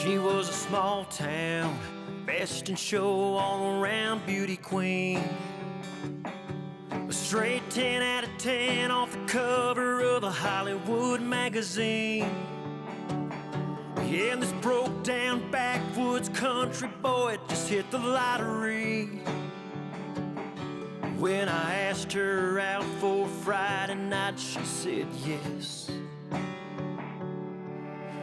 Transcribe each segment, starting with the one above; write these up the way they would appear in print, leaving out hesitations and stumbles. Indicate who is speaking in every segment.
Speaker 1: She was a small town, best in show all around beauty queen. A straight 10 out of 10 off the cover of a Hollywood magazine. Yeah, and this broke down backwoods country boy just hit the lottery. When I asked her out for Friday night, she said yes.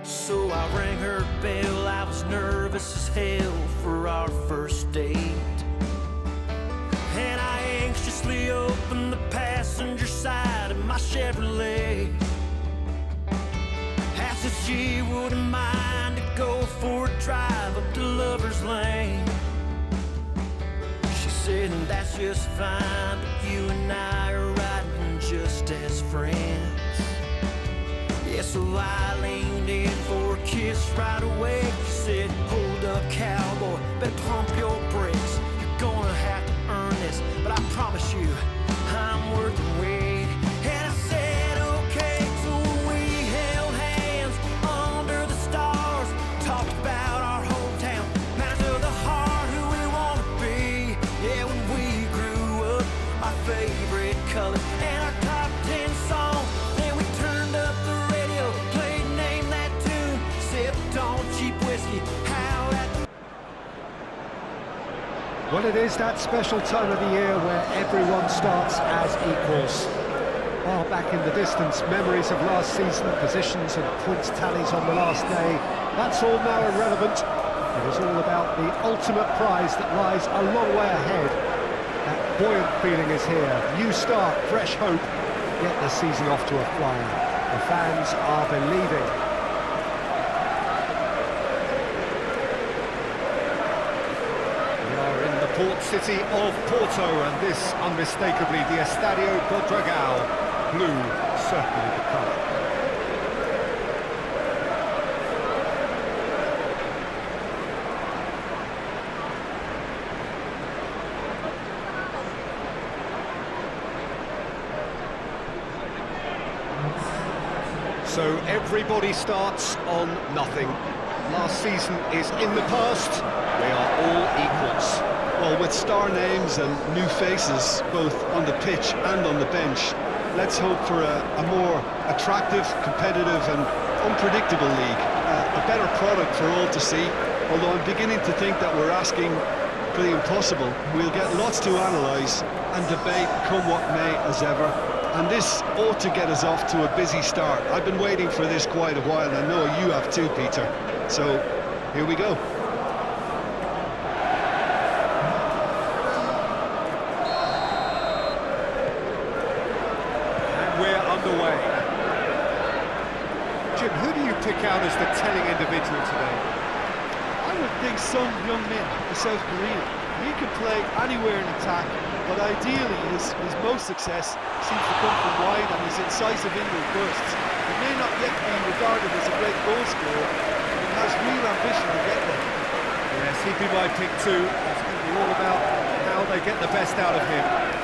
Speaker 1: So I rang her bell, I was nervous as hell for our first date. And I anxiously opened the passenger side of my Chevrolet. Asked if she wouldn't mind to go for a drive up to Lover's Lane. She said, that's just fine, but you and I are riding just as friends. Yeah, so I leaned in for a kiss right away. She said, hold up, cowboy, better pump your brakes. You're gonna have to earn this, but I promise you, I'm worth the wait. And I said, okay, so we held hands under the stars, talked about our hometown, matters of the heart, who we want to be. Yeah, when we grew up, our favorite color and our top 10 song. Then we turned up the radio, played Name That Tune, sipped on cheap whiskey, howled at the...
Speaker 2: Well, it is that special time of the year where everyone starts as equals. Far back in the distance, memories of last season, positions and points tallies on the last day, that's all now irrelevant. It is all about the ultimate prize that lies a long way ahead. That buoyant feeling is here. New start, fresh hope. Get the season off to a flyer. The fans are believing. Port city of Porto, and this unmistakably the Estadio do Dragão. Blue, certainly the colour. So everybody starts on nothing. Last season is in the past. We are all equals.
Speaker 3: Well, with star names and new faces, both on the pitch and on the bench, let's hope for a more attractive, competitive and unpredictable league. A better product for all to see, although I'm beginning to think that we're asking for the impossible. We'll get lots to analyse and debate, come what may, as ever. And this ought to get us off to a busy start. I've been waiting for this quite a while, and I know you have too, Peter. So, here we go.
Speaker 2: Underway. Jim, who do you pick out as the telling individual today?
Speaker 3: I would think Son Heung-min, the South Korean. He can play anywhere in attack, but ideally his most success seems to come from wide and his incisive inward bursts. He may not yet be regarded as a great goal scorer, but he has real ambition to get there.
Speaker 2: Yes, he'd be my pick too. It's going to be all about how they get the best out of him.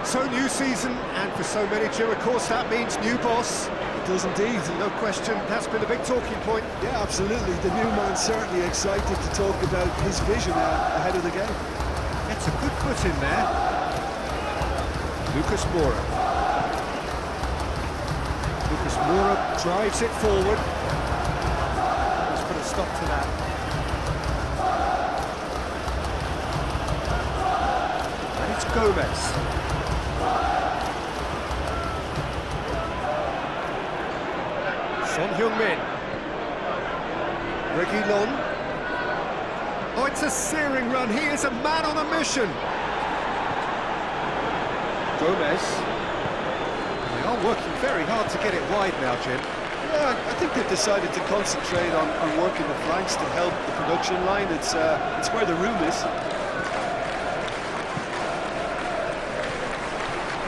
Speaker 2: So new season, and for so many, Jim, of course, that means new boss.
Speaker 3: It does indeed.
Speaker 2: No question, that's been a big talking point.
Speaker 3: Yeah, absolutely. The new man's certainly excited to talk about his vision ahead of the game.
Speaker 2: It's a good put in there. Lucas Moura. Lucas Moura drives it forward. Let's put a stop to that. And it's Gomez. Son Heung-min. Reguilon. Oh, it's a searing run. He is a man on a mission. Gomez. They are working very hard to get it wide now, Jim.
Speaker 3: Yeah, I think they've decided to concentrate on working the flanks to help the production line. It's where the room is.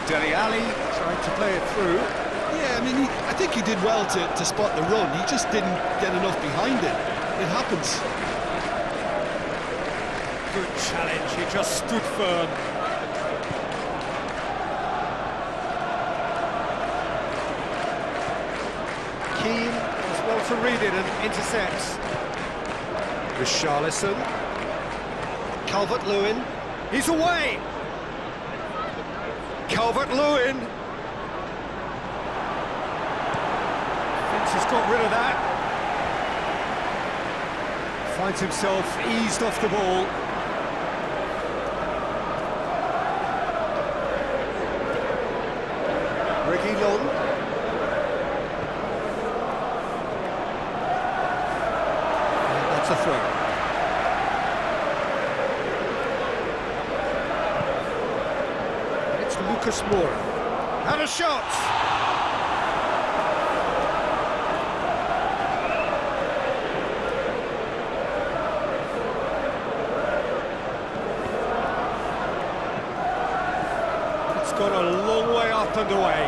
Speaker 2: Dele Alli trying to play it through.
Speaker 3: Yeah, I mean, I think he did well to spot the run. He just didn't get enough behind it. It happens.
Speaker 2: Good challenge, he just stood firm. Keane as well to read it and intercepts. Richarlison. Calvert-Lewin. He's away! Calvert-Lewin. Finch has got rid of that. Finds himself eased off the ball. Reguilon. And that's a throw. It's Lucas Moura. And a shot! Gone a long way up and away.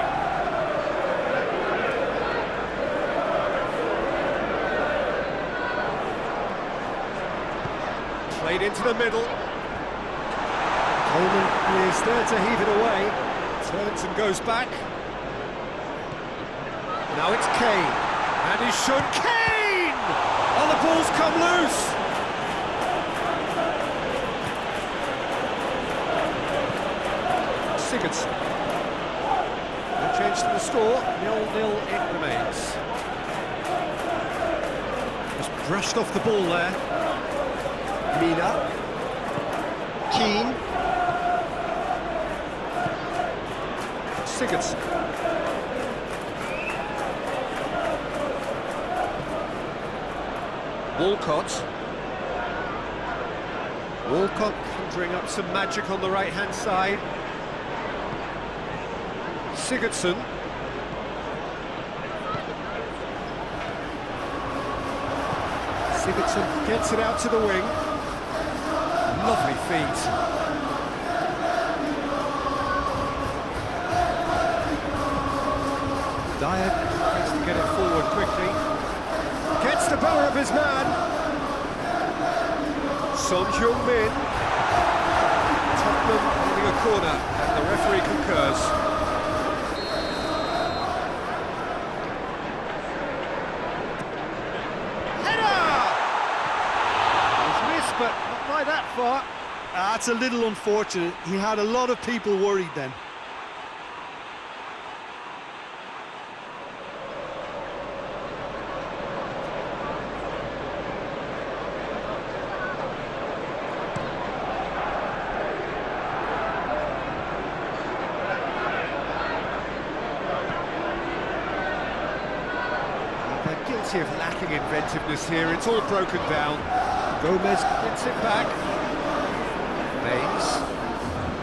Speaker 2: Played into the middle. Coleman is there to heave it away. Turns and goes back. Now it's Kane. And he's shown Kane! Oh, the ball's come loose! Sigurdsson. No change to the score, 0-0 it remains. Just brushed off the ball there. Mina. Keane. Sigurdsson. Walcott. Walcott conjuring up some magic on the right-hand side. Sigurdsson. Sigurdsson gets it out to the wing. Lovely feet. Dyer tries to get it forward quickly. Gets the better of his man. Son Heung-min. Tottenham winning a corner, and the referee concurs. But not by that far.
Speaker 3: That's a little unfortunate. He had a lot of people worried then.
Speaker 2: They're guilty of lacking inventiveness here. It's all broken down. Gomez gets it back. Mays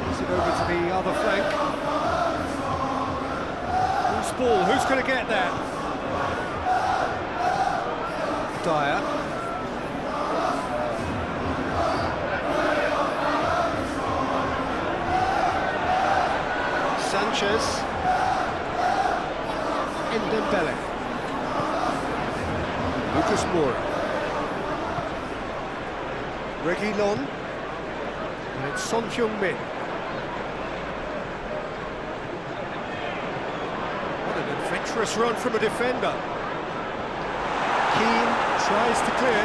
Speaker 2: moves it over to the other flank. Who's ball? Who's going to get that? Dyer. Sanchez. Dembele. Lucas Moura. Reguilon, and it's Son Heung-min. What an adventurous run from a defender. Keane tries to clear.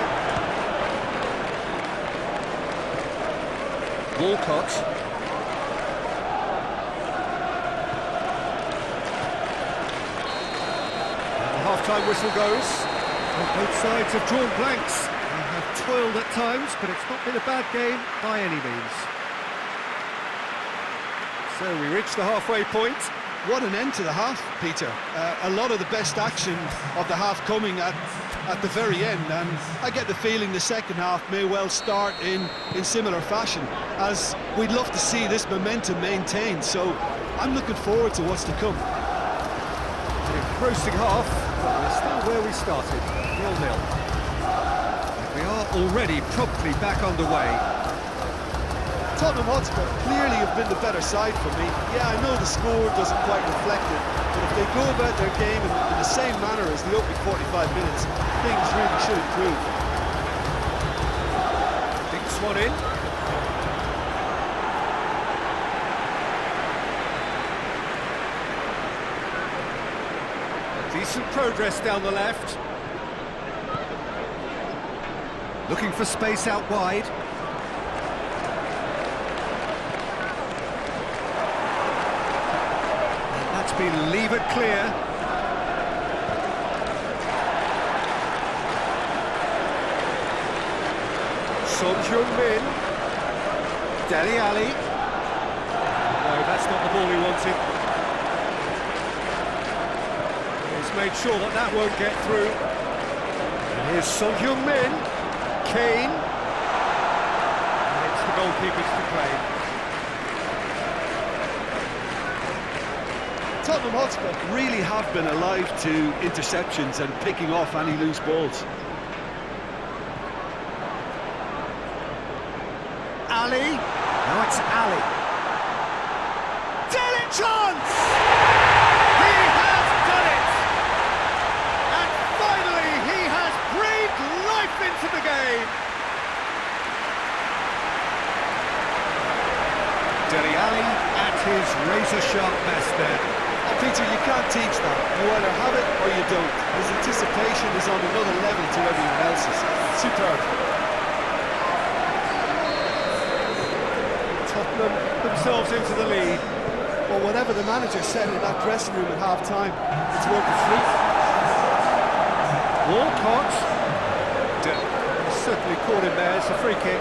Speaker 2: Walcott. And the half-time whistle goes. And both sides have drawn blanks. Toiled at times, but it's not been a bad game by any means. So we reach the halfway point.
Speaker 3: What an end to the half, Peter. A lot of the best action of the half coming at the very end, and I get the feeling the second half may well start in similar fashion, as we'd love to see this momentum maintained, so I'm looking forward to what's to come.
Speaker 2: An engrossing half, but we're still where we started, 0-0. We are already promptly back underway.
Speaker 3: Tottenham Hotspur clearly have been the better side for me. Yeah, I know the score doesn't quite reflect it, but if they go about their game in the same manner as the opening 45 minutes, things really should improve.
Speaker 2: Dinks one in. Decent progress down the left. Looking for space out wide. That's been levered clear. Son Heung-min. Dele Alli. No, that's not the ball he wanted. He's made sure that that won't get through. And here's Son Heung-min. Kane. And it's the goalkeepers to claim.
Speaker 3: Tottenham Hotspur really have been alive to interceptions and picking off any loose balls.
Speaker 2: Ali. Now it's Ali. Dele chance! He has done it! And finally he has breathed life into the game! Dele Alli at his razor-sharp best there.
Speaker 3: Oh, Peter, you can't teach that. You either have it or you don't. His anticipation is on another level to everyone else's. Superb.
Speaker 2: Tottenham themselves into the lead.
Speaker 3: Well, whatever the manager said in that dressing room at half-time, it's working free.
Speaker 2: Walcott. Certainly caught him there, it's a free kick.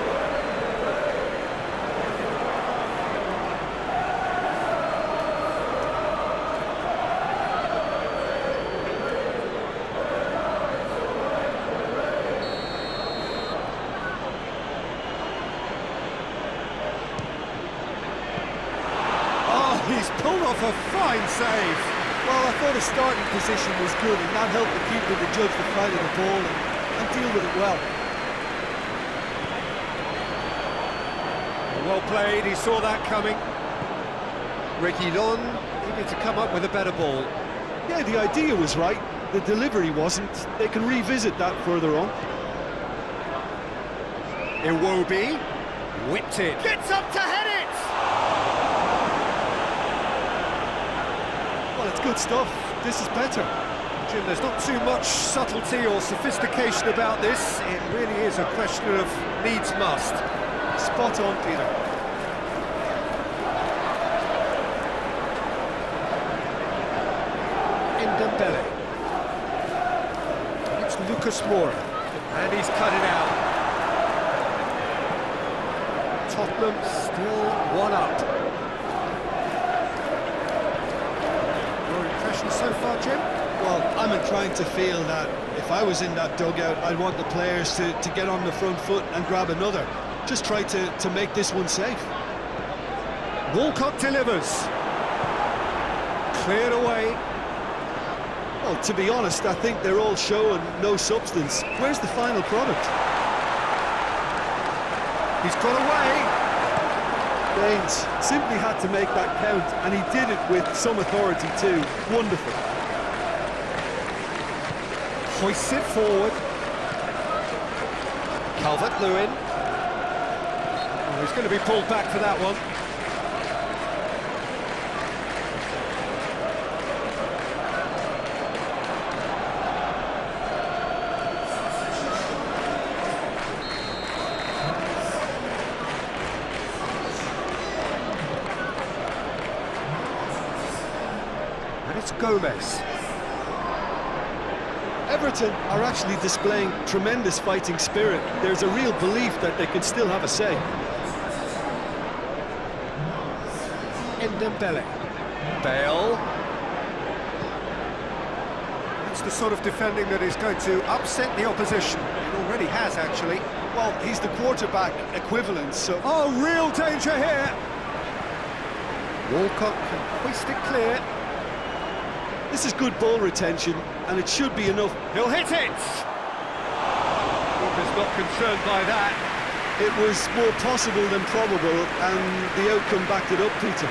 Speaker 2: He's pulled off a fine save.
Speaker 3: Well, I thought his starting position was good, and that helped the keeper to judge the flight of the ball and deal with it well.
Speaker 2: Well played, he saw that coming. Reguilon needed to come up with a better ball.
Speaker 3: Yeah, the idea was right, the delivery wasn't. They can revisit that further on.
Speaker 2: Iwobi whipped it. Gets up to head it!
Speaker 3: Well, it's good stuff. This is better.
Speaker 2: Jim, there's not too much subtlety or sophistication about this. It really is a question of needs must.
Speaker 3: Spot on, Peter.
Speaker 2: Dembele. It's Lucas Moura. And he's cut it out. Tottenham still one up. Your impression so far, Jim?
Speaker 3: Well, I'm inclined to feel that if I was in that dugout, I'd want the players to get on the front foot and grab another. Just try to make this one safe.
Speaker 2: Walcott delivers. Cleared away.
Speaker 3: Well, to be honest, I think they're all show and no substance. Where's the final product?
Speaker 2: He's got away.
Speaker 3: Baines simply had to make that count, and he did it with some authority too. Wonderful.
Speaker 2: Hoists it forward. Calvert-Lewin. Oh, he's going to be pulled back for that one. And it's Gomez.
Speaker 3: Everton are actually displaying tremendous fighting spirit. There's a real belief that they can still have a say.
Speaker 2: Dembele. Bale. It's the sort of defending that is going to upset the opposition. It already has, actually.
Speaker 3: Well, he's the quarterback equivalent, so...
Speaker 2: Oh, real danger here! Walcott can hoist it clear.
Speaker 3: This is good ball retention, and it should be enough.
Speaker 2: He'll hit it! Keeper's not concerned by that.
Speaker 3: It was more possible than probable, and the outcome backed it up, Peter.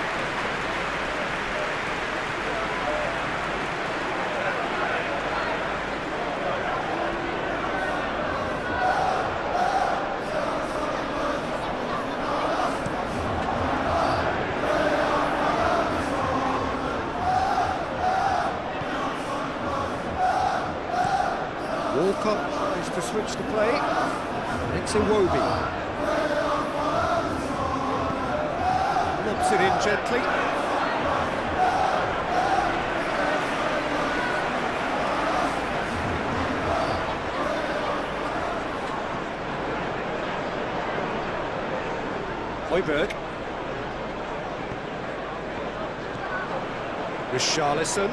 Speaker 2: Walcott tries to switch the play. It's Iwobi. Lobs it in gently. Højbjerg. Richarlison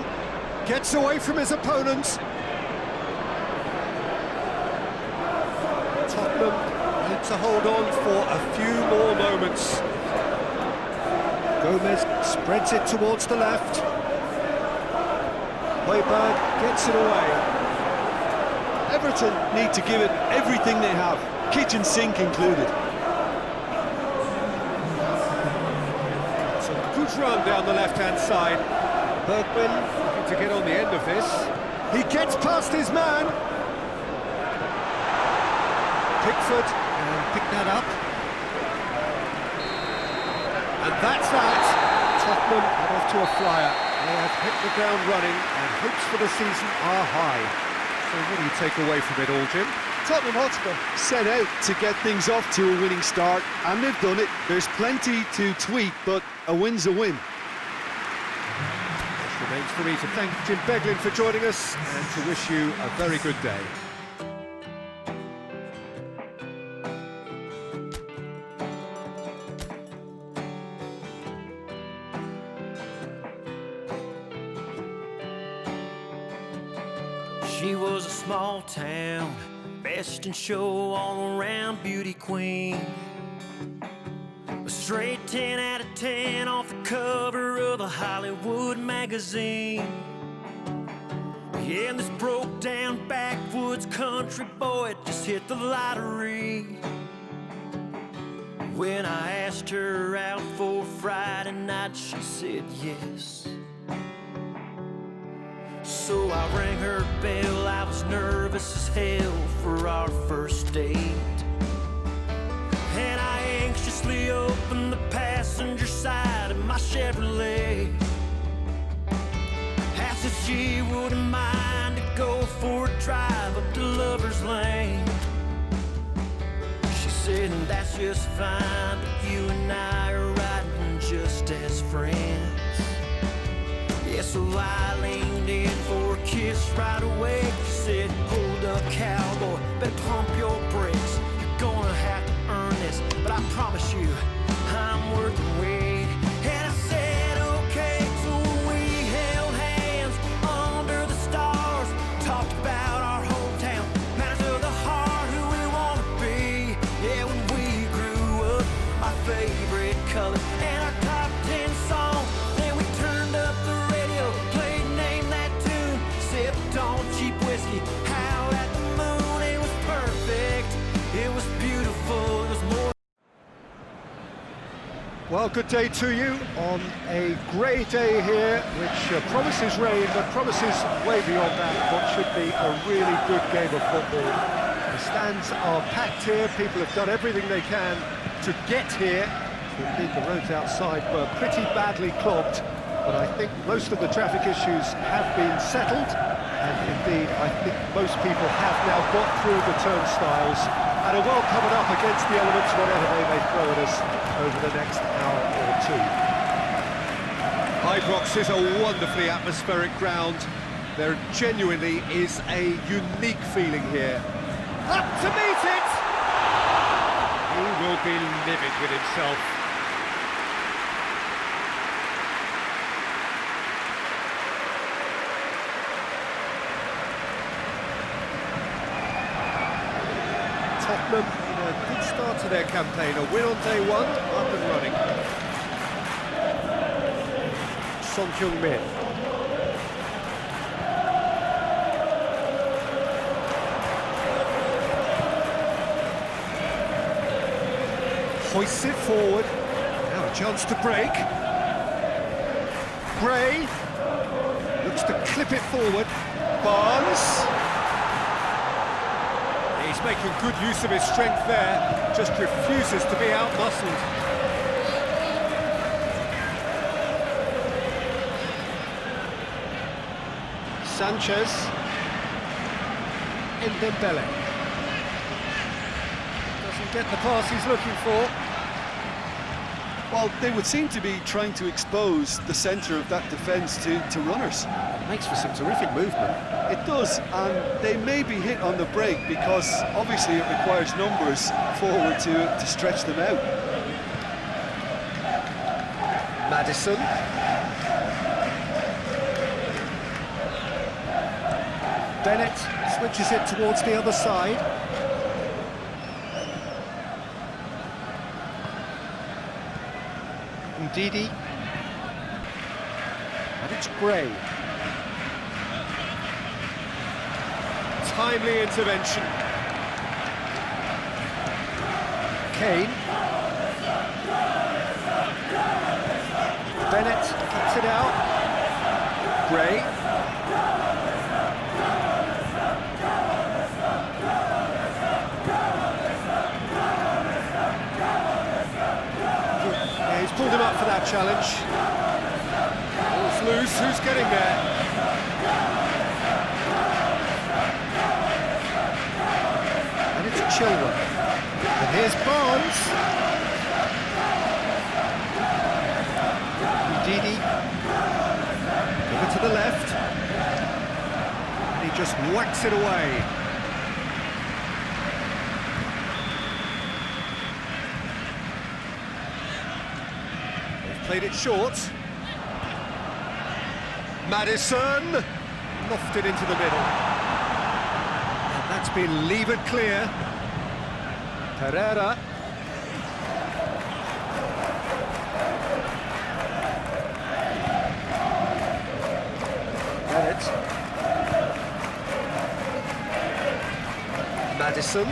Speaker 2: gets away from his opponent. Tottenham need to hold on for a few more moments. Gomez spreads it towards the left. Højbjerg gets it away.
Speaker 3: Everton need to give it everything they have, kitchen sink included.
Speaker 2: It's a good run down the left-hand side. Bergman looking to get on the end of this. He gets past his man. Pickford and pick that up. And that's that. Tottenham are off to a flyer. They have hit the ground running and hopes for the season are high. So what do you take away from it all, Jim?
Speaker 3: Tottenham Hotspur set out to get things off to a winning start, and they've done it. There's plenty to tweak, but a win's a win.
Speaker 2: It remains for me to thank Jim Beglin for joining us and to wish you a very good day.
Speaker 1: She was a small town, best in show all around beauty queen. A straight 10 out of 10 off the cover of a Hollywood magazine. Yeah, and this broke down backwoods country boy just hit the lottery. When I asked her out for Friday night, she said yes. So I rang her bell, I was nervous as hell for our first date. And I anxiously opened the passenger side of my Chevrolet. Asked if she wouldn't mind to go for a drive up to Lover's Lane. She said, that's just fine, but you and I are riding just as friends. Yeah, so I leaned in for a kiss right away. She said, hold up, cowboy, better pump your brakes. You're gonna have to earn this, but I promise you, I'm worth the wait. And I said, okay, so we held hands under the stars, talked about our hometown, matters of the heart, who we wanna be. Yeah, when we grew up, our favorite color, and our top 10 song. Then we turned up the radio, played Name That Tune, sipped on cheap whiskey, how at the moon. It was perfect, it was beautiful, it was more.
Speaker 2: Well, good day to you on a grey day here, which promises rain, but promises way beyond that what should be a really good game of football. The stands are packed here, people have done everything they can to get here. Indeed, the roads outside were pretty badly clogged, but I think most of the traffic issues have been settled, and indeed, I think most people have now got through the turnstiles and are well covered up against the elements, whatever they may throw at us over the next hour or two. Ibrox is a wonderfully atmospheric ground. There genuinely is a unique feeling here. Up to meet it! He will be livid with himself. Tottenham in a good start to their campaign, a win on day one, up and running. Son Heung-min. hoists it forward. Now a chance to break. Gray looks to clip it forward. Barnes. He's making good use of his strength there, just refuses to be out-muscled. Sanchez. Dembele. Doesn't get the pass he's looking for.
Speaker 3: Well, they would seem to be trying to expose the centre of that defence to runners.
Speaker 2: It makes for some terrific movement.
Speaker 3: It does, and they may be hit on the break because obviously it requires numbers forward to stretch them out.
Speaker 2: Maddison. Bennett switches it towards the other side. Ndidi. And it's Gray. Timely intervention. Kane. Bennett cuts it out. Gray. Yeah, he's pulled him up for that challenge. Ball's loose, who's getting there? And it's Chilwell. And here's Barnes. Ndidi. Over to the left. And he just whacks it away. They've played it short. Maddison. Lofted into the middle. And that's been levered clear. Pereira. Bennett. Maddison.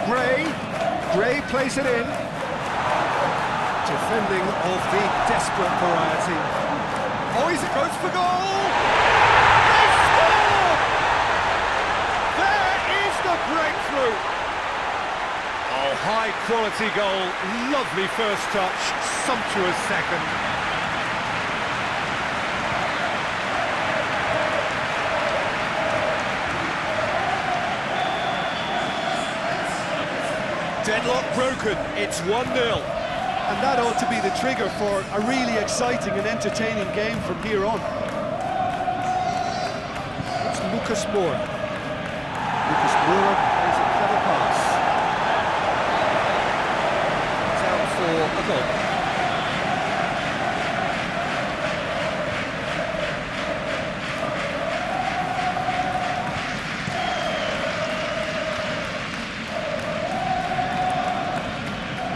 Speaker 2: Gray plays it in. Defending of the desperate variety. Oh, he goes for goal! They score! There is the breakthrough! Oh, high quality goal, lovely first touch, sumptuous second. Deadlock broken, it's 1-0.
Speaker 3: And that ought to be the trigger for a really exciting and entertaining game from here on.
Speaker 2: It's Lucas Moura. Lucas Moura plays a clever pass. It's out for a goal.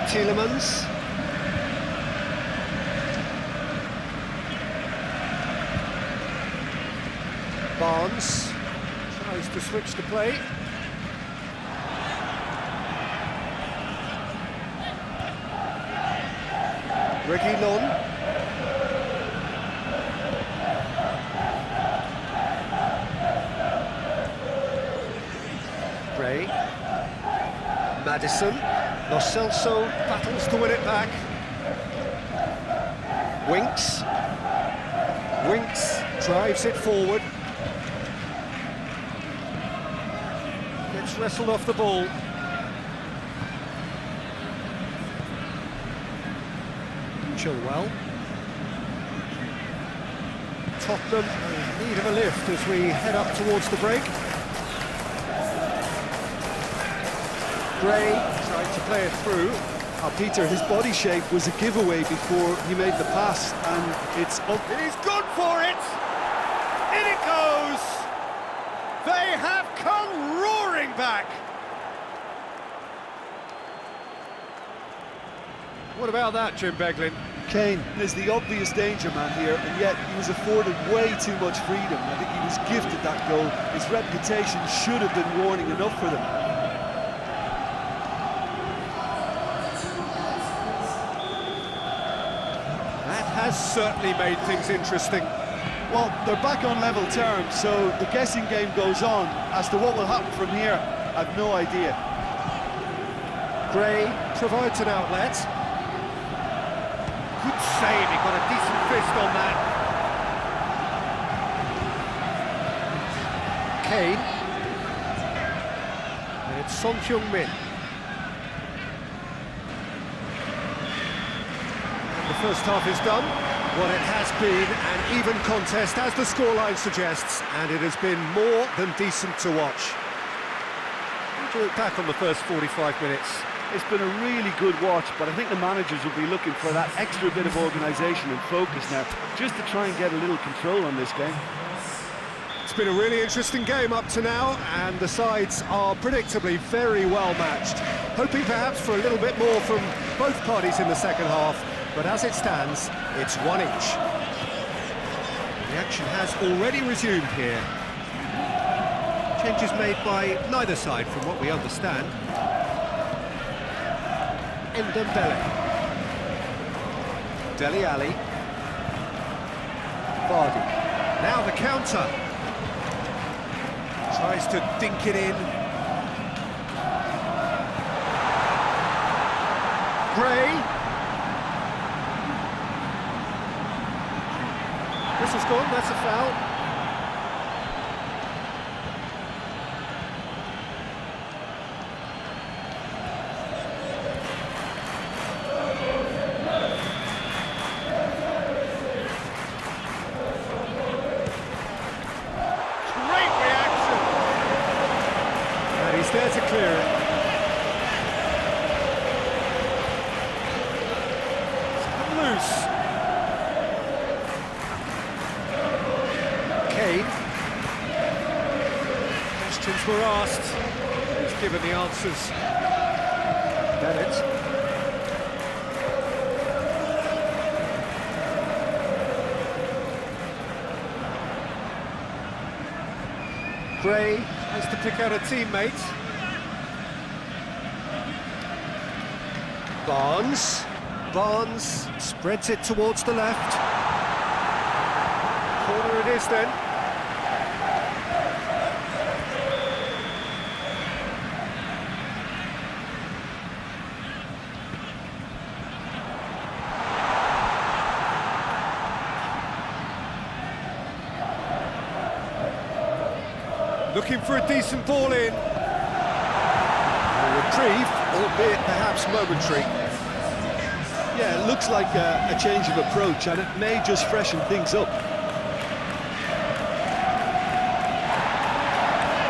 Speaker 2: Tielemans. Barnes tries to switch the play. Reguilon. Gray. Maddison. Lo Celso battles to win it back. Winks drives it forward. Gets wrestled off the ball. Chilwell. Tottenham in need of a lift as we head up towards the break. Gray tried to play it through.
Speaker 3: Peter, his body shape was a giveaway before he made the pass, and it's up.
Speaker 2: He's gone for it! In it goes! They have come roaring back! What about that, Jim Beglin?
Speaker 3: Kane is the obvious danger man here, and yet he was afforded way too much freedom. I think he was gifted that goal. His reputation should have been warning enough for them.
Speaker 2: has certainly made things interesting.
Speaker 3: Well, they're back on level terms, so the guessing game goes on. As to what will happen from here, I've no idea.
Speaker 2: Gray provides an outlet. Good save, he got a decent fist on that. Kane. And it's Son Heung-min. The first half is done. Well, it has been an even contest, as the scoreline suggests, and it has been more than decent to watch. What do you look back on the first 45 minutes?
Speaker 3: It's been a really good watch, but I think the managers will be looking for that extra bit of organisation and focus now, just to try and get a little control on this game.
Speaker 2: It's been a really interesting game up to now, and the sides are predictably very well matched. Hoping perhaps for a little bit more from both parties in the second half, but as it stands, it's one each. The action has already resumed here. Changes made by neither side, from what we understand. Ndombele. Dele Alli. Vardy. Now the counter. Tries to dink it in. Gray. This is gone, that's a foul. Great reaction. And he's there to clear it. It's come loose. Questions were asked, he's given the answers. Bennett. Gray has to pick out a teammate. Barnes spreads it towards the left. Corner it is then. Looking for a decent ball in. A reprieve, albeit perhaps momentary.
Speaker 3: Yeah, it looks like a change of approach, and it may just freshen things up.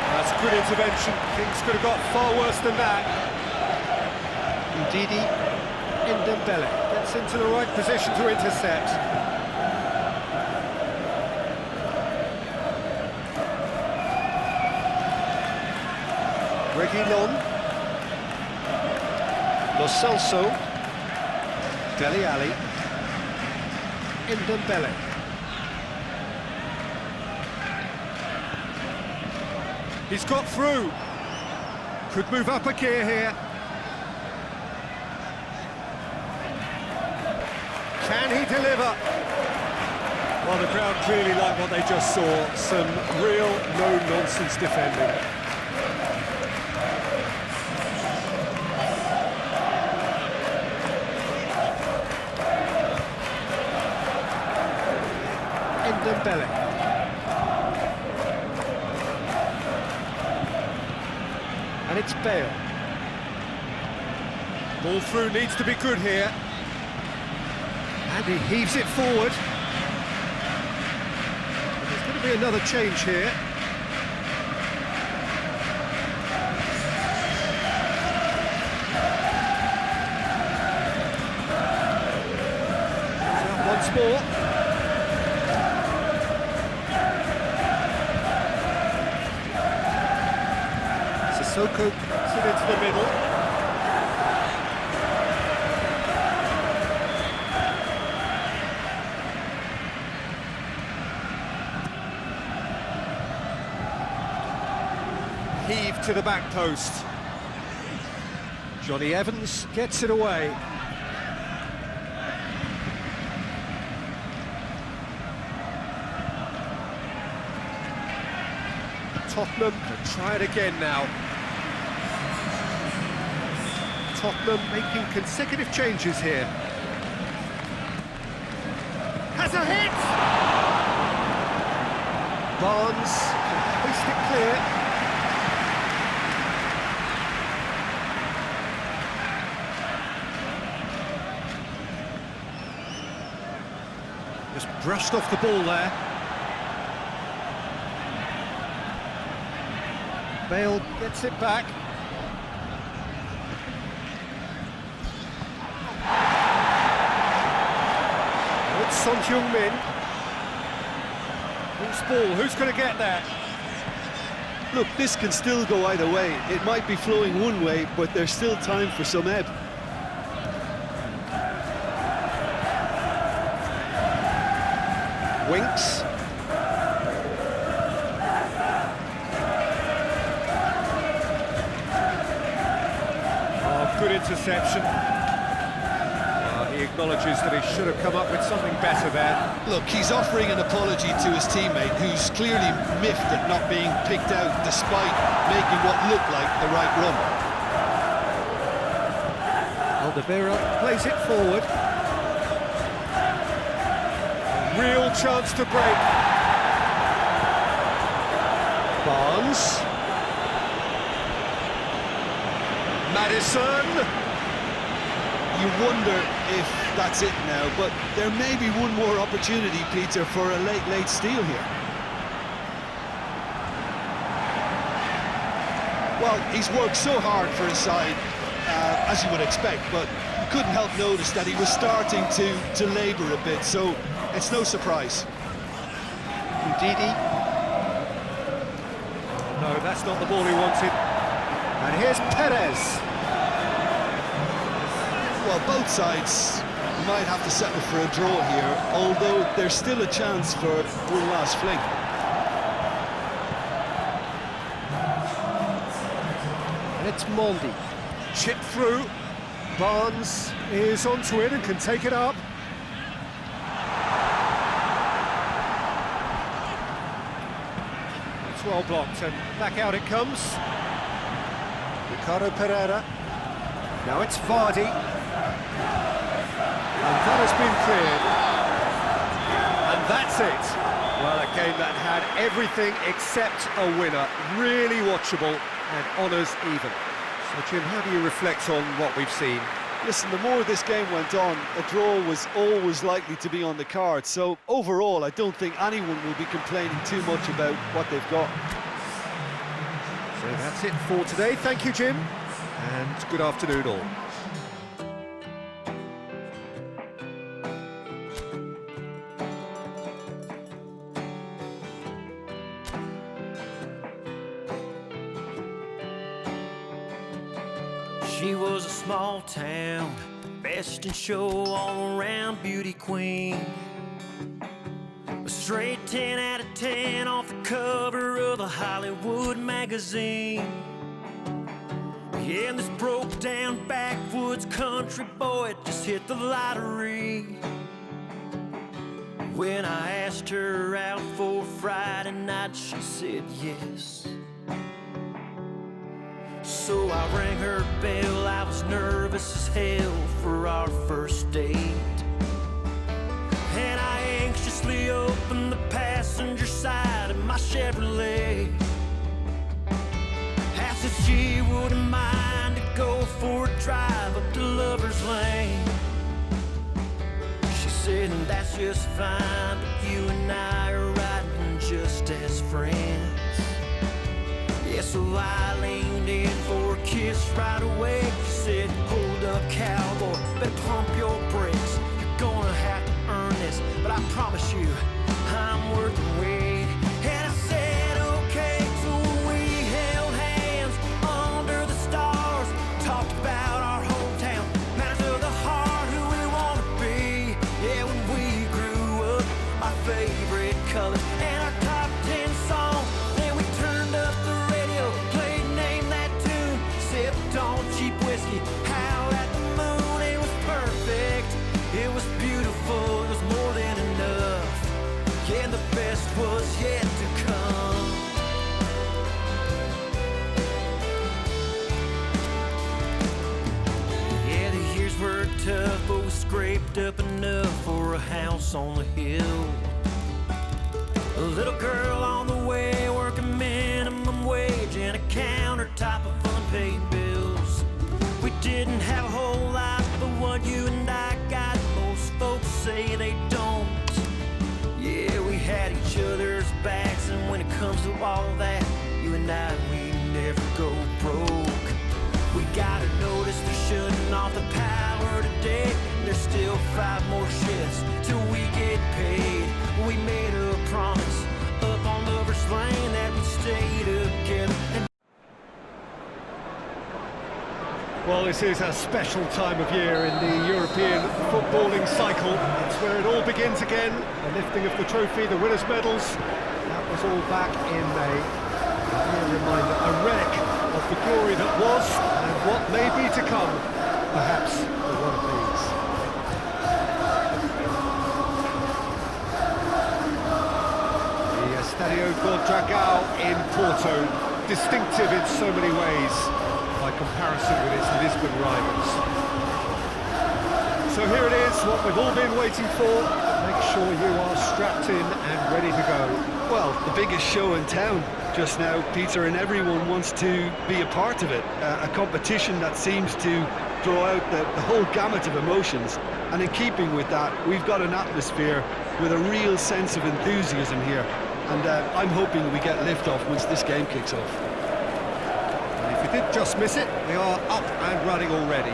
Speaker 2: That's a good intervention. Things could have got far worse than that. Ndidi Ndombele gets into the right position to intercept. Reguilon, Lo Celso, Dele Alli, Ndombele. He's got through. Could move up a gear here. Can he deliver? Well, the crowd clearly like what they just saw. Some real no-nonsense defending. Ndombele. And it's Bale. Ball through needs to be good here. And he heaves it forward. But there's going to be another change here. Once more. Sissoko puts it into the middle. Heave to the back post. Johnny Evans gets it away. Tottenham can try it again now. Tottenham making consecutive changes here. Has a hit! Barnes can hoist it clear. Just brushed off the ball there. Bale gets it back. It's Son Heung-min. Who's ball? Who's going to get there?
Speaker 3: Look, this can still go either way. It might be flowing one way, but there's still time for some ebb.
Speaker 2: Winks. Oh, good interception. He acknowledges that he should have come up with something better there.
Speaker 3: Look, he's offering an apology to his teammate, who's clearly miffed at not being picked out despite making what looked like the right run.
Speaker 2: Alderweireld plays it forward. Real chance to break. Barnes. Maddison.
Speaker 3: You wonder if that's it now, but there may be one more opportunity, Peter, for a late steal here. Well, he's worked so hard for his side, as you would expect, but you couldn't help notice that he was starting to labour a bit, so it's no surprise.
Speaker 2: Udidi. No, that's not the ball he wanted. And here's Perez.
Speaker 3: Well, both sides might have to settle for a draw here, although there's still a chance for one last fling.
Speaker 2: And it's Moldy. Chip through. Barnes is onto it and can take it up. It's well blocked and back out it comes. Ricardo Pereira. Now it's Vardy. And that has been cleared. And that's it. Well, a game that had everything except a winner. Really watchable and honours even. So, Jim, how do you reflect on what we've seen?
Speaker 3: Listen, the more this game went on, a draw was always likely to be on the card. So, overall, I don't think anyone will be complaining too much about what they've got.
Speaker 2: So that's it for today. Thank you, Jim. And good afternoon all.
Speaker 1: She was a small town, best in show all around beauty queen. A straight 10 out of 10 off the cover of a Hollywood magazine. Yeah, and this broke down backwoods country boy just hit the lottery. When I asked her out for Friday night, she said yes. So I rang her bell, I was nervous as hell for our first date. And I anxiously opened the passenger side of my Chevrolet. Asked if she wouldn't mind to go for a drive up to Lover's Lane. She said, that's just fine, but you and I are riding just as friends. Yeah, so I leaned in for a kiss right away. She said, hold up, cowboy, better pump your brakes. You're gonna have to earn this, but I promise you, I'm worth the wait. And I said, okay, so we held hands under the stars, talked about our hometown, matters of the heart, who we wanna be. Yeah, when we grew up, our favorite colors and our top 10 songs. Then we turned up the radio, played Name That Tune, sipped on cheap whiskey, howled at the moon, it was perfect. scraped up enough for a house on the hill. A little girl on the way, working minimum wage, and a countertop of unpaid bills. We didn't have a whole lot, but what you and I got, most folks say they don't. Yeah, we had each other's backs, and when it comes to all that, you and I, we never go broke. We gotta notice they're shutting off the power today. There's still 5 more shifts till we get paid. We made a promise up on Lover's Lane that we'd stay together.
Speaker 2: Well, this is a special time of year in the European footballing cycle. It's where it all begins again. The lifting of the trophy, the winners' medals. That was all back in May. A reminder, a relic of the glory that was and what may be to come, perhaps for one of these. The Estadio Dragão in Porto, distinctive in so many ways, by comparison with its Lisbon rivals. So here it is, what we've all been waiting for. Make sure you are strapped in and ready to go.
Speaker 3: Well, the biggest show in town just now, Peter, and everyone wants to be a part of it. A competition that seems to draw out the whole gamut of emotions. And in keeping with that, we've got an atmosphere with a real sense of enthusiasm here. And I'm hoping we get lift-off once this game kicks off.
Speaker 2: And if you did just miss it, we are up and running already.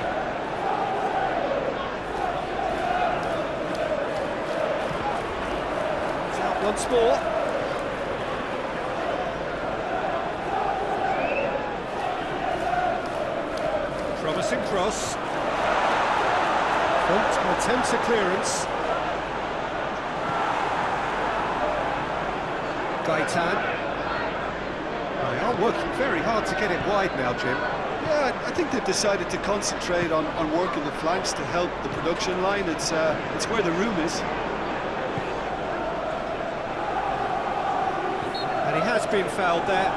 Speaker 2: It's out once more. Promising cross. Font attempts a clearance. Gaitan. They are working very hard to get it wide now, Jim.
Speaker 3: Yeah, I think they've decided to concentrate on working the flanks to help the production line. It's where the room is.
Speaker 2: And he has been fouled there.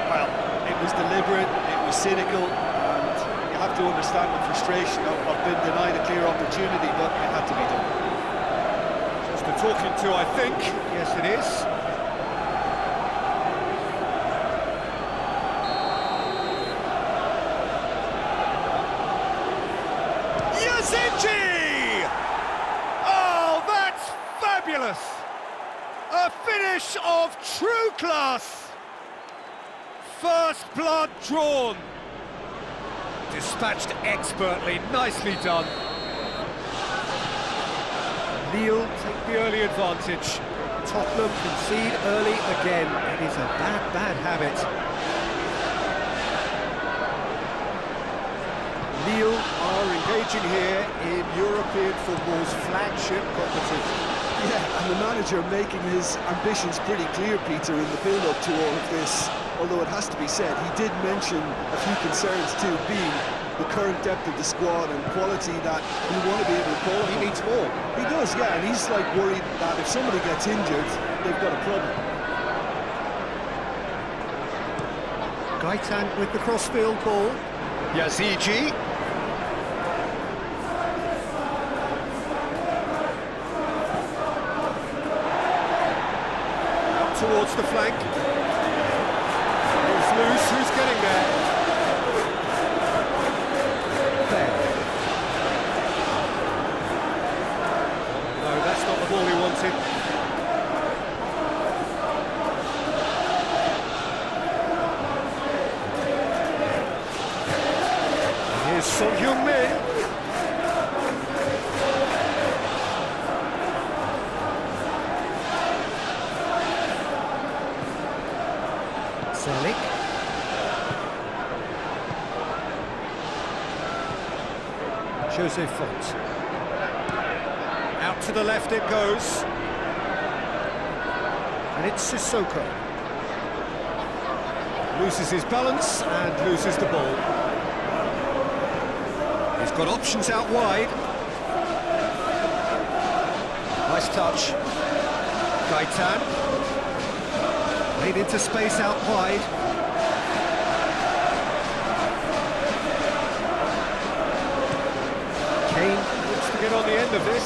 Speaker 3: Well, it was deliberate, it was cynical, and you have to understand the frustration of being denied a clear opportunity, but it had to be done.
Speaker 2: Just a talking to, I think. Yes, it is. Yazinci! Oh, that's fabulous! A finish of true class! First blood drawn. Dispatched expertly, nicely done. Lille take the early advantage. Tottenham concede early again. It is a bad habit. Lille are engaging here in European football's flagship competition.
Speaker 3: Yeah, and the manager making his ambitions pretty clear, Peter, in the build-up to all of this. Although it has to be said, he did mention a few concerns too, being the current depth of the squad and quality that we want to be able to call upon.
Speaker 2: He needs more.
Speaker 3: He does, yeah, and he's like worried that if somebody gets injured, they've got a problem.
Speaker 2: Gaitan with the crossfield ball. Yazinci. Out towards the flank. It's loose, who's getting there? There. No, that's not the ball he wanted. And here's Son Heung-min. Selic. Jose Font. Out to the left it goes. And it's Sissoko. Loses his balance and loses the ball. He's got options out wide. Nice touch. Gaitan. Made into space out wide. get on the end of this.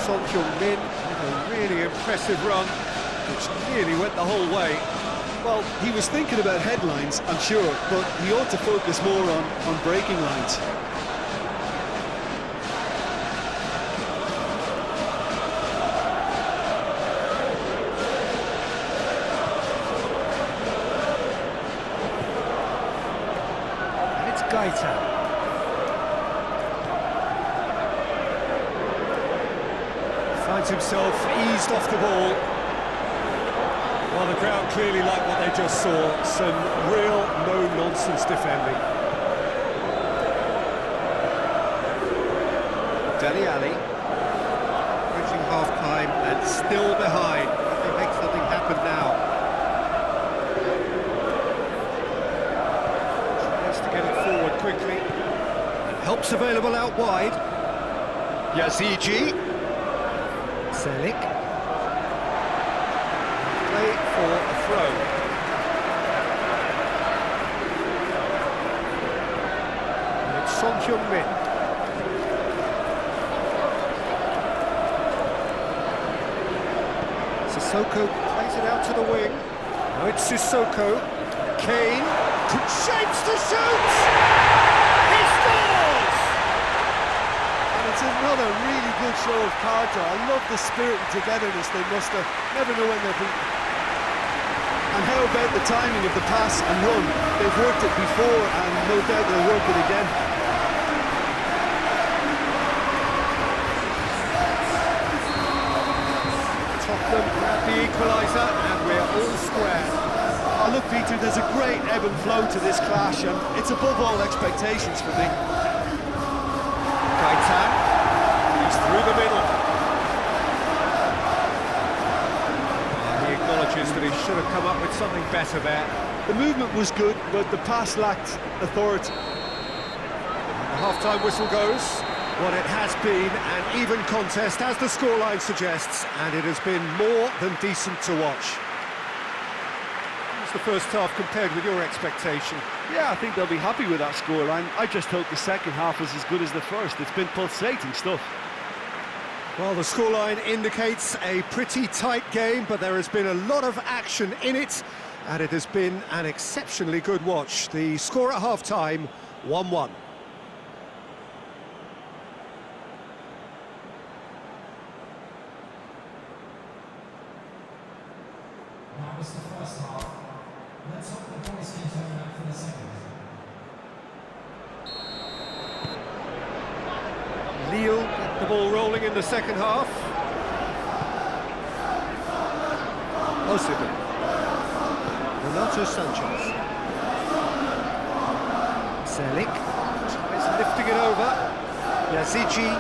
Speaker 2: Son Heung-min with a really impressive run, which nearly went the whole way.
Speaker 3: Well, he was thinking about headlines, I'm sure, but he ought to focus more on breaking lines.
Speaker 2: And it's Gaeta. Finds himself eased off the ball. Well, the crowd clearly like what they just saw. Some real no-nonsense defending. Dele Alli, reaching half-time and still behind. They make something happen now. Tries to get it forward quickly. And help's available out wide. Yazigi. Selik. Play for a throw. And it's Son Heung-min. Sissoko plays it out to the wing. Now it's Sissoko. Kane shapes to shoot! He scores!
Speaker 3: And it's another really good show of character. I love the spirit and togetherness they muster. Never know when they're beaten. And how about the timing of the pass and run? They've worked it before and no doubt they'll work it again.
Speaker 2: Tottenham grab the equaliser and we're all square.
Speaker 3: Oh, look, Peter, there's a great ebb and flow to this clash and it's above all expectations for me.
Speaker 2: Gaetan, he's through the middle. He acknowledges that he should have come up with something better there.
Speaker 3: The movement was good, but the pass lacked authority.
Speaker 2: The half-time whistle goes. Well, it has been an even contest, as the scoreline suggests, and it has been more than decent to watch. What's the first half compared with your expectation?
Speaker 3: Yeah, I think they'll be happy with that scoreline. I just hope the second half is as good as the first. It's been pulsating stuff.
Speaker 2: Well, the scoreline indicates a pretty tight game, but there has been a lot of action in it, and it has been an exceptionally good watch. The score at half-time, 1-1.
Speaker 4: That was the first half. Let's hope the boys can turn up for the second.
Speaker 2: Lille get the ball rolling in the second half. Osimhen. Renato Sanchez. Selik tries lifting it over. Yazigi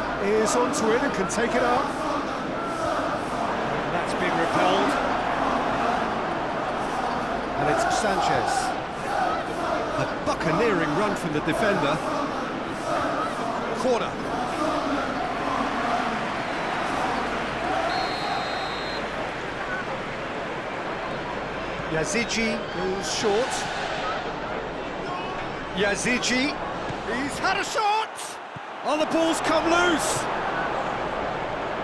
Speaker 2: is onto it and can take it up. That's been repelled. And it's Sanchez. A buccaneering run from the defender. Corner. Yazigi goes short. Yazigi, he's had a shot! Oh, the ball's come loose!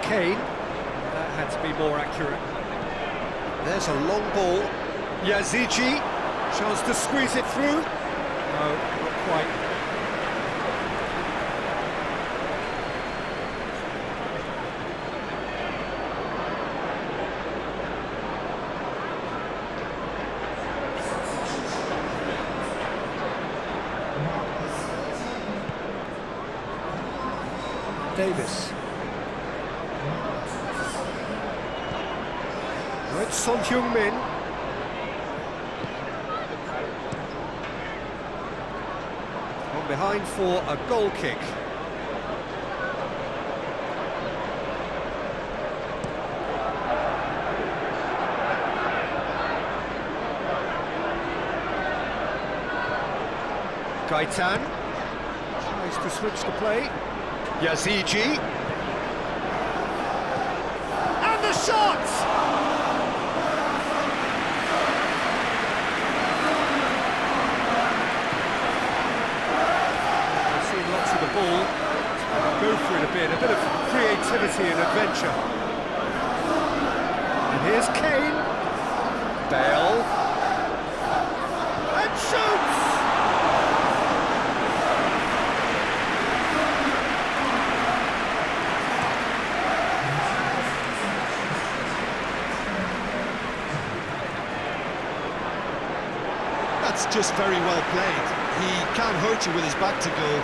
Speaker 2: Kane, that had to be more accurate. There's a long ball. Yazigi, chance to squeeze it through. No, not quite. Davis. It's Son Heung-min. On behind for a goal kick. Gaetan tries to switch the play. Yazigi. And the shot! bit of creativity and adventure. And here's Kane. Bale. And shoots!
Speaker 3: That's just very well played. He can't hurt you with his back to goal,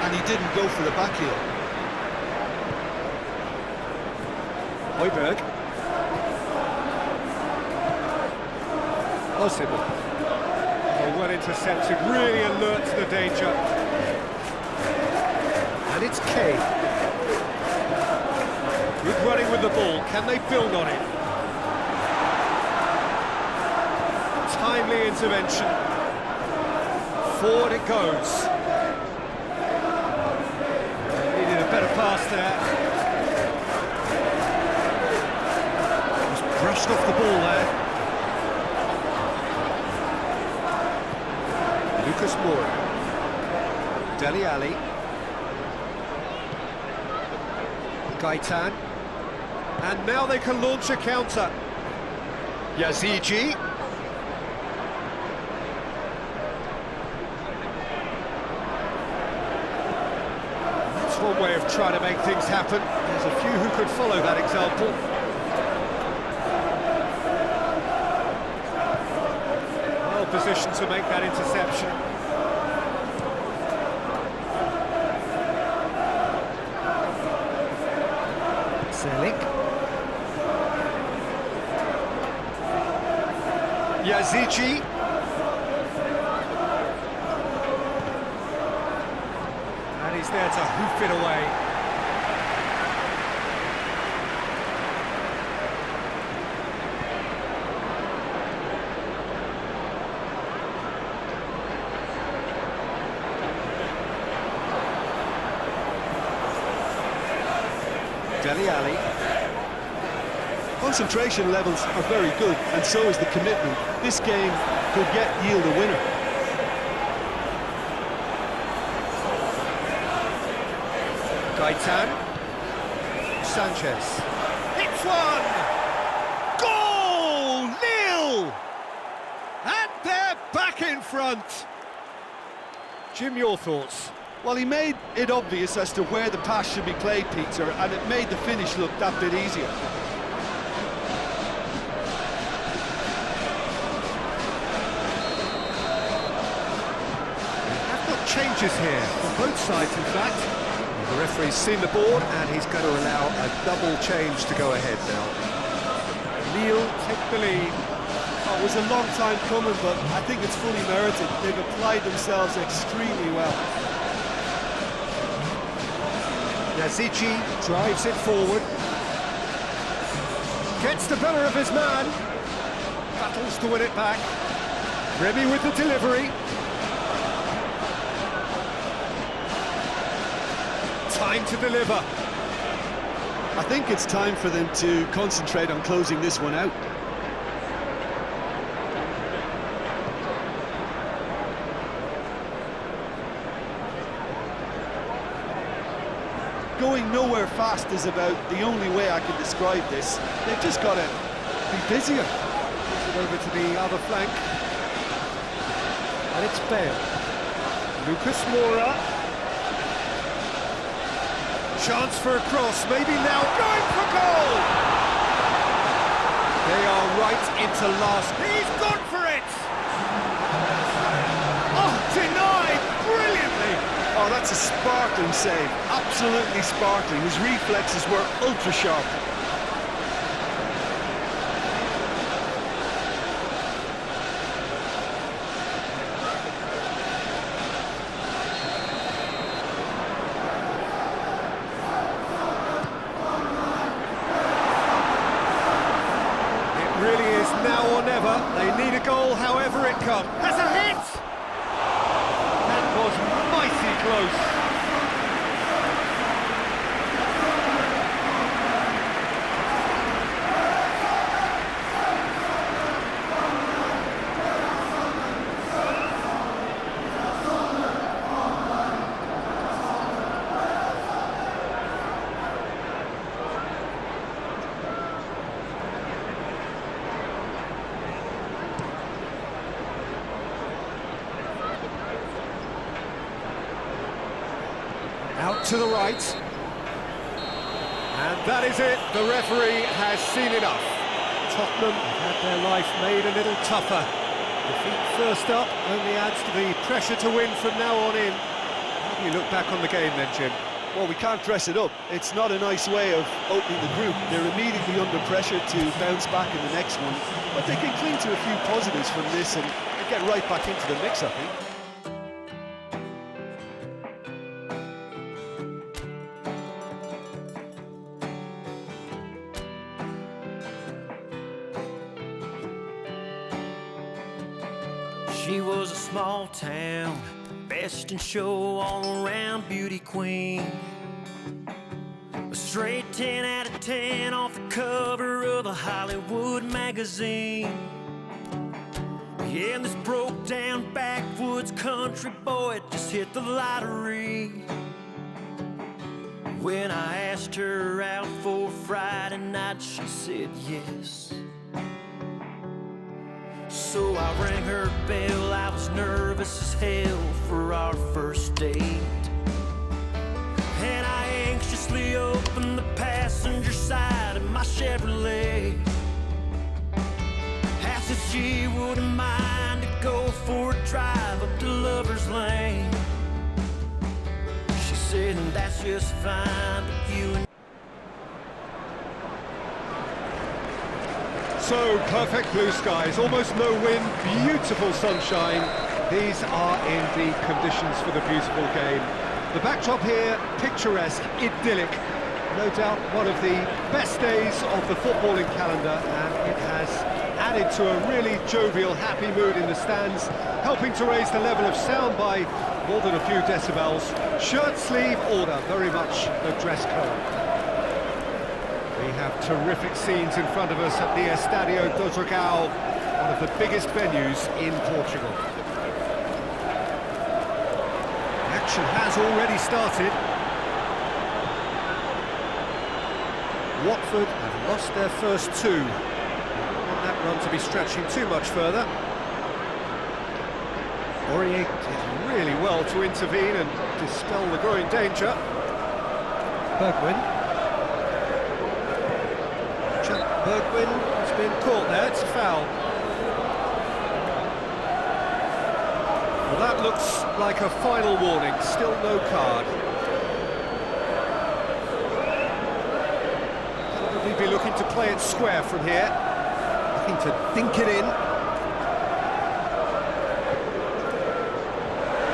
Speaker 3: and he didn't go for the back heel.
Speaker 2: Højbjerg. Possible. Oh, well intercepted, really alert to the danger. And it's Kane. Good running with the ball, can they build on it? Timely intervention. Forward it goes. Needed a better pass there. Just brushed off the ball there. Lucas Moura. Dele Alli. Gaitan. And now they can launch a counter. Yazigi. One way of trying to make things happen. There's a few who could follow that example. Well positioned to make that interception. Selik. Yazici. And he's there to hoof it away. Dele Alli.
Speaker 3: Concentration levels are very good, and so is the commitment. This game could yield a winner.
Speaker 2: Gaitan. Sanchez. Hits one! Goal! Nil! And they're back in front. Jim, your thoughts?
Speaker 3: Well, he made it obvious as to where the pass should be played, Peter, and it made the finish look that bit easier.
Speaker 2: Have got changes here, on both sides in fact. The referee's seen the board and he's going to allow a double change to go ahead now. Lille take the lead.
Speaker 3: Oh, it was a long time coming, but I think it's fully merited. They've applied themselves extremely well.
Speaker 2: Yazici drives it forward. Gets the better of his man. Battles to win it back. Remy with the delivery. Time to deliver.
Speaker 3: I think it's time for them to concentrate on closing this one out. Going nowhere fast is about the only way I can describe this. They've just got to be busier.
Speaker 2: Puts it over to the other flank. And it's Bale. Lucas Moura. Chance for a cross, maybe now going for goal! They are right into last. He's gone for it! Oh, denied brilliantly!
Speaker 3: Oh, that's a sparkling save. Absolutely sparkling. His reflexes were ultra sharp.
Speaker 2: Now or never, they need a goal however it comes. Has a hit! That was mighty close. Out to the right. And that is it. The referee has seen enough. Tottenham have had their life made a little tougher. Defeat first up only adds to the pressure to win from now on in. How do you look back on the game then, Jim?
Speaker 3: Well, we can't dress it up. It's not a nice way of opening the group. They're immediately under pressure to bounce back in the next one. But they can cling to a few positives from this and get right back into the mix, I think.
Speaker 1: She was a small town, best in show all around beauty queen. A straight 10 out of 10 off the cover of a Hollywood magazine. Yeah, and this broke down backwoods country boy just hit the lottery. When I asked her out for Friday night, she said yes. So I rang her bell, I was nervous as hell for our first date. And I anxiously opened the passenger side of my Chevrolet. Asked if she wouldn't mind to go for a drive up to Lover's Lane. She said, and that's just fine, but you and
Speaker 2: So, perfect blue skies, almost no wind, beautiful sunshine. These are indeed conditions for the beautiful game. The backdrop here, picturesque, idyllic. No doubt one of the best days of the footballing calendar, and it has added to a really jovial, happy mood in the stands, helping to raise the level of sound by more than a few decibels. Shirt sleeve order, very much the dress code. We have terrific scenes in front of us at the Estadio do Dragão, one of the biggest venues in Portugal. Action has already started. Watford have lost their first two. Don't want that run to be stretching too much further. Aurier did really well to intervene and dispel the growing danger. Bergwijn. Bergwijn has been caught there, it's a foul. Well, that looks like a final warning, still no card. Probably be looking to play it square from here, looking to dink it in.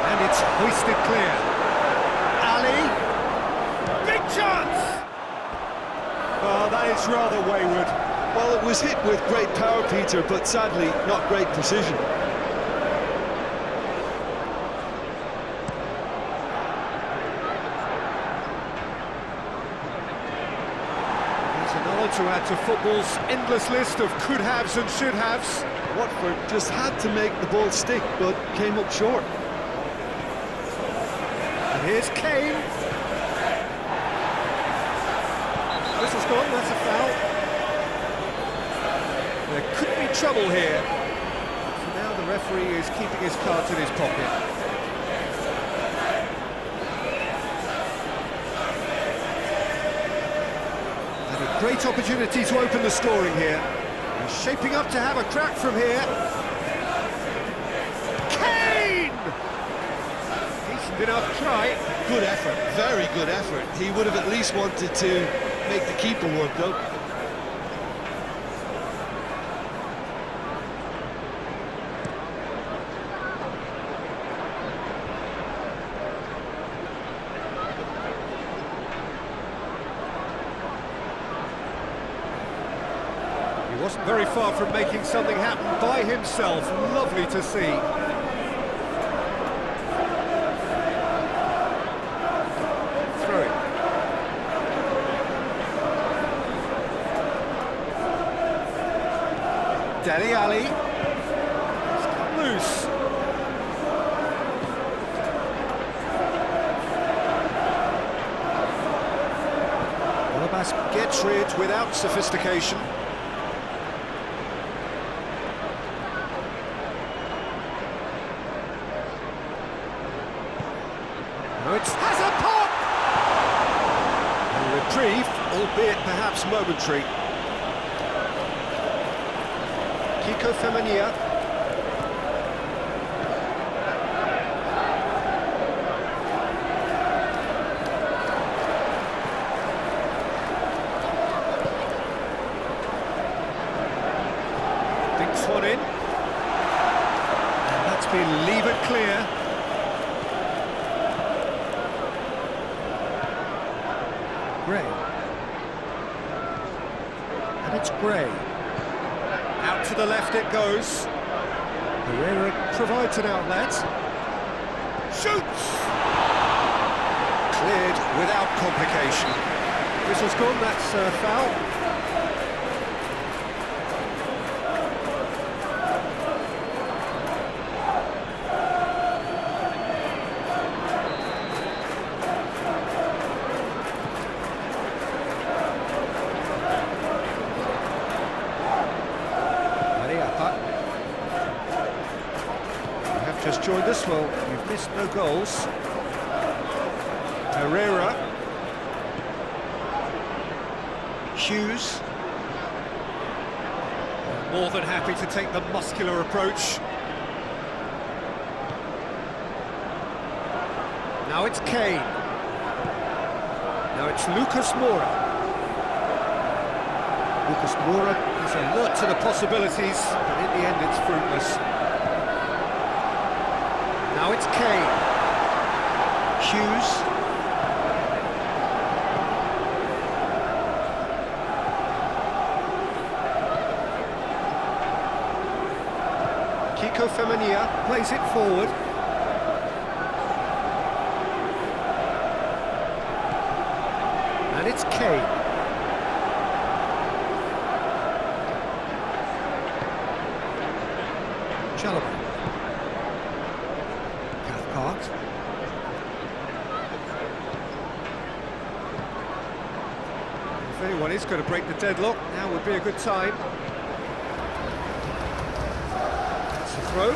Speaker 2: And it's hoisted clear. Ali, big chance! Oh, that is rather wayward.
Speaker 3: Well, it was hit with great power, Peter, but sadly not great precision.
Speaker 2: There's another to add to football's endless list of could-haves and should-haves.
Speaker 3: Watford just had to make the ball stick, but came up short.
Speaker 2: And here's Kane. This is gone, that's a foul. There could be trouble here. For now, the referee is keeping his cards in his pocket. And a great opportunity to open the scoring here. He's shaping up to have a crack from here. Kane! Decent enough try.
Speaker 3: Good effort, very good effort. He would have at least wanted to make the keeper work, though.
Speaker 2: He wasn't very far from making something happen by himself. Lovely to see. Throw it. Dele Alli. He's cut loose. Abbas gets rid without sophistication. It has a pop! reprieve, albeit perhaps momentary. Kiko Femenia. Dinks one in. And that's been levered clear. Gray. And it's Gray. Out to the left it goes. Herrera provides an outlet. Shoots! Cleared without complication. Whistle's gone, that's a foul. Just joined us, well, you've missed no goals. Herrera. Hughes. More than happy to take the muscular approach. Now it's Kane. Now it's Lucas Moura. Lucas Moura is alert to the possibilities, but in the end it's fruitless. Now it's Kane. Hughes. Kiko Femenia plays it forward. And it's Kane. Chalobah. If anyone is going to break the deadlock, now would be a good time. It's a throw.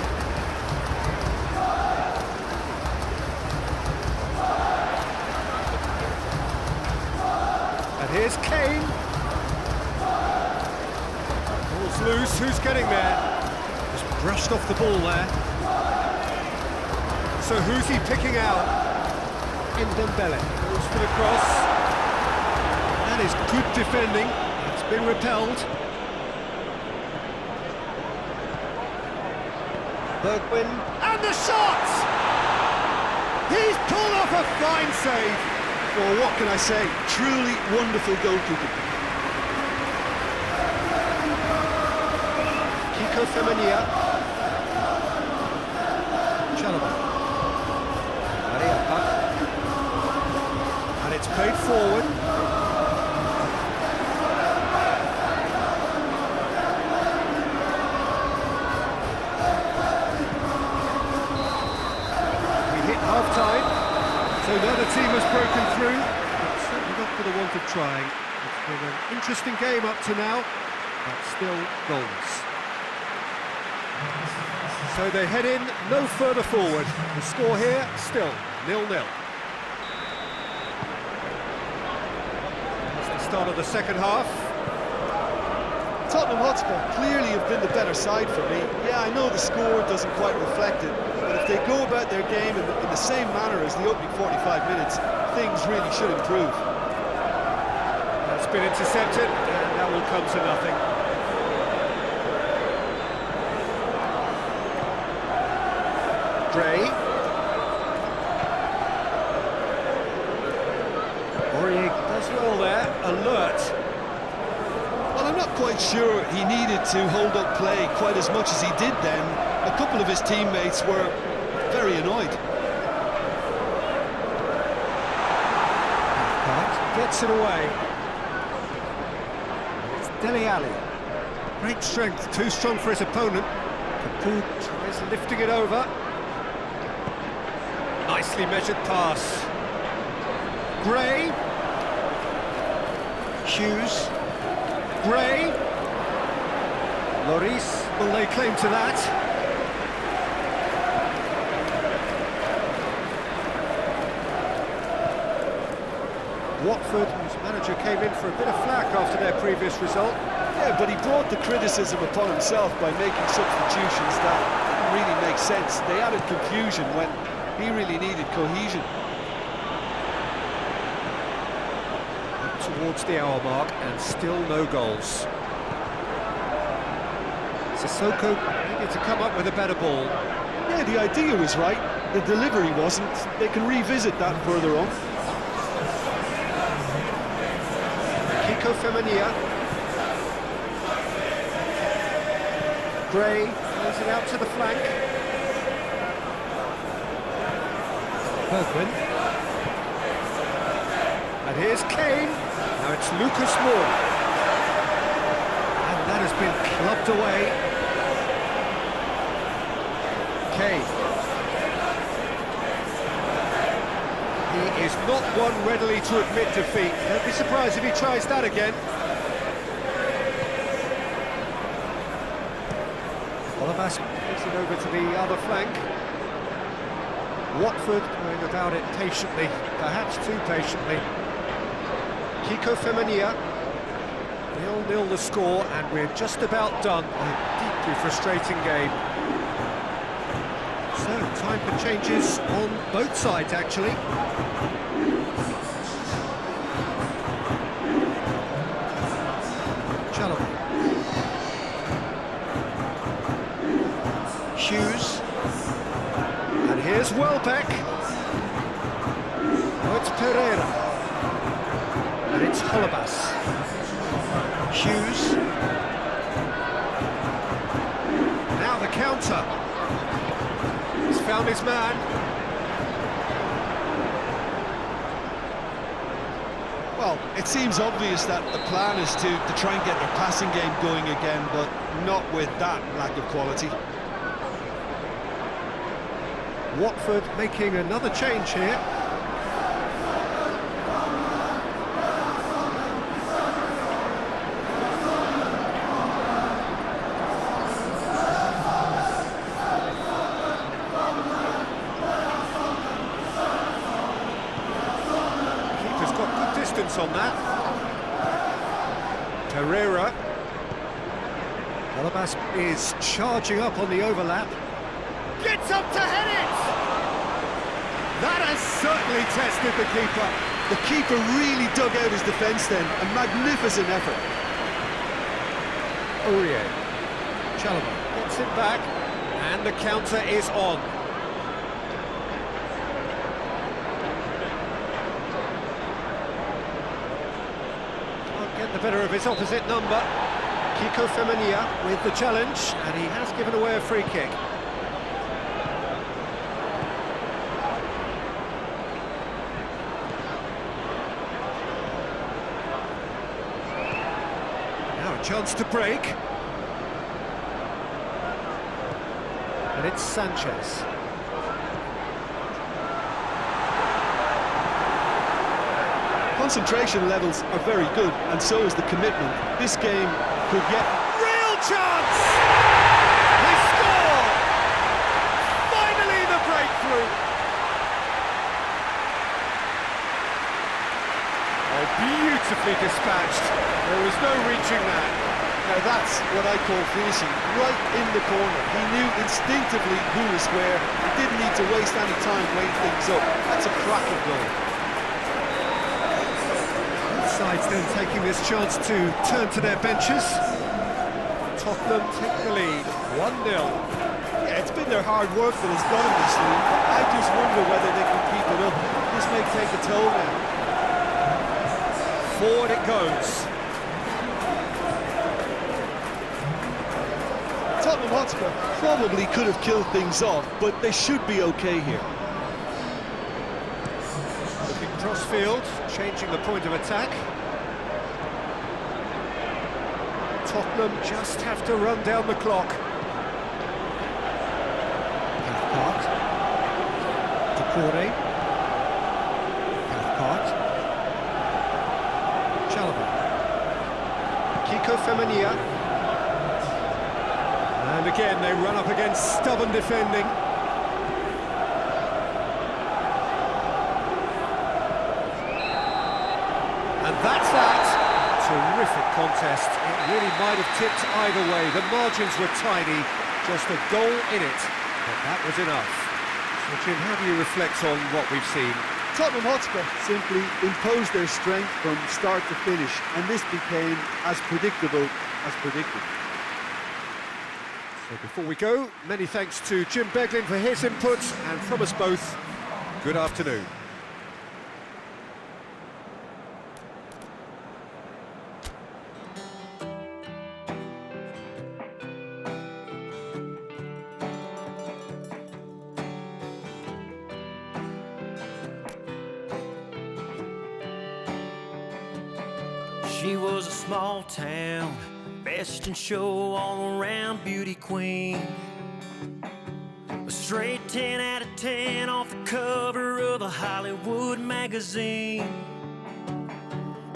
Speaker 2: And here's Kane. Ball's loose, who's getting there? Just brushed off the ball there. So who's he picking out? Ndombele goes for the cross. That is good defending. It's been repelled. Bergwijn. And the shot! He's pulled off a fine save.
Speaker 3: Well, what can I say? Truly wonderful goalkeeping.
Speaker 2: Kiko Femenia. Chalobah. And it's played forward. We hit half-time, so the other team has broken through, but certainly not for the want of trying. It's been an interesting game up to now, but still goals. So they head in no further forward. The score here, still 0-0. That's the start of the second half.
Speaker 3: Tottenham Hotspur clearly have been the better side for me. Yeah, I know the score doesn't quite reflect it, but if they go about their game in the same manner as the opening 45 minutes, things really should improve.
Speaker 2: That's been intercepted, and that will come to nothing. Gray. Aurier does well there, alert.
Speaker 3: Well, I'm not quite sure he needed to hold up play quite as much as he did then. A couple of his teammates were very annoyed.
Speaker 2: Gets it away. It's Dele Alli. Great strength, too strong for his opponent. Capoue tries lifting it over. Nicely measured pass. Gray. Hughes. Gray. Lloris will lay claim to that. Watford, whose manager came in for a bit of flack after their previous result.
Speaker 3: Yeah, but he brought the criticism upon himself by making substitutions that didn't really make sense. They added confusion when he really needed cohesion.
Speaker 2: Up towards the hour mark and still no goals. Sissoko needed to come up with a better ball.
Speaker 3: Yeah, the idea was right, the delivery wasn't. They can revisit that further on.
Speaker 2: Kiko Femenia. Gray plays it out to the flank. Bergman. And here's Kane. Now it's Lucas Moore. And that has been clubbed away. Kane. He is not one readily to admit defeat. Don't be surprised if he tries that again. Olivas takes it over to the other flank. Watford going about it patiently, perhaps too patiently. Kiko Femenia. 0-0 the score, and we're just about done. A deeply frustrating game. So, time for changes on both sides, actually. Chalobah. Hughes. And here's Welbeck. Oh, it's Pereira. And it's Holebas. Hughes. Now the counter. He's found his man.
Speaker 3: Well, it seems obvious that the plan is to try and get their passing game going again, but not with that lack of quality.
Speaker 2: Watford making another change here. Keeper's got good distance on that. Pereira. Olivas is charging up on the overlap. Gets up to head it! That has certainly tested the keeper.
Speaker 3: The keeper really dug out his defence then, a magnificent effort.
Speaker 2: Aurier. Chalobah gets it back, and the counter is on. Can't get the better of his opposite number. Kiko Femenia with the challenge, and he has given away a free kick. Chance to break. And it's Sanchez.
Speaker 3: Concentration levels are very good, and so is the commitment. This game could get...
Speaker 2: Real chance! They score! Finally the breakthrough! Oh, beautifully dispatched. There was no reaching that.
Speaker 3: Now that's what I call finishing, right in the corner. He knew instinctively who was where. He didn't need to waste any time weighing things up. That's a cracking goal.
Speaker 2: Both sides then taking this chance to turn to their benches. Tottenham take the lead, 1-0.
Speaker 3: Yeah, it's been their hard work that has got them this lead. I just wonder whether they can keep it up. This may take a toll now.
Speaker 2: Forward it goes.
Speaker 3: Tottenham Hotspur probably could have killed things off, but they should be okay here.
Speaker 2: Looking crossfield, changing the point of attack. Tottenham just have to run down the clock. Cathcart. Decore. Cathcart. Chalobah. Kiko Femenia. And again, they run up against stubborn defending. And that's that. Terrific contest. It really might have tipped either way. The margins were tiny, just a goal in it, but that was enough. So Jim, how do you reflect on what we've seen?
Speaker 3: Tottenham Hotspur simply imposed their strength from start to finish, and this became as predictable as predicted.
Speaker 2: So before we go, many thanks to Jim Beglin for his input, and from us both, good afternoon.
Speaker 1: She was a small town, best in show all around beauty queen. A straight 10 out of 10 off the cover of a Hollywood magazine.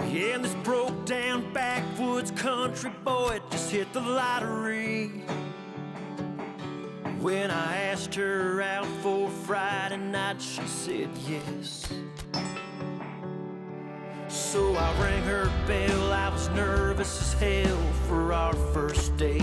Speaker 1: Yeah, and this broke down backwoods country boy just hit the lottery. When I asked her out for Friday night, she said yes. So I rang her bell, I was nervous as hell for our first date.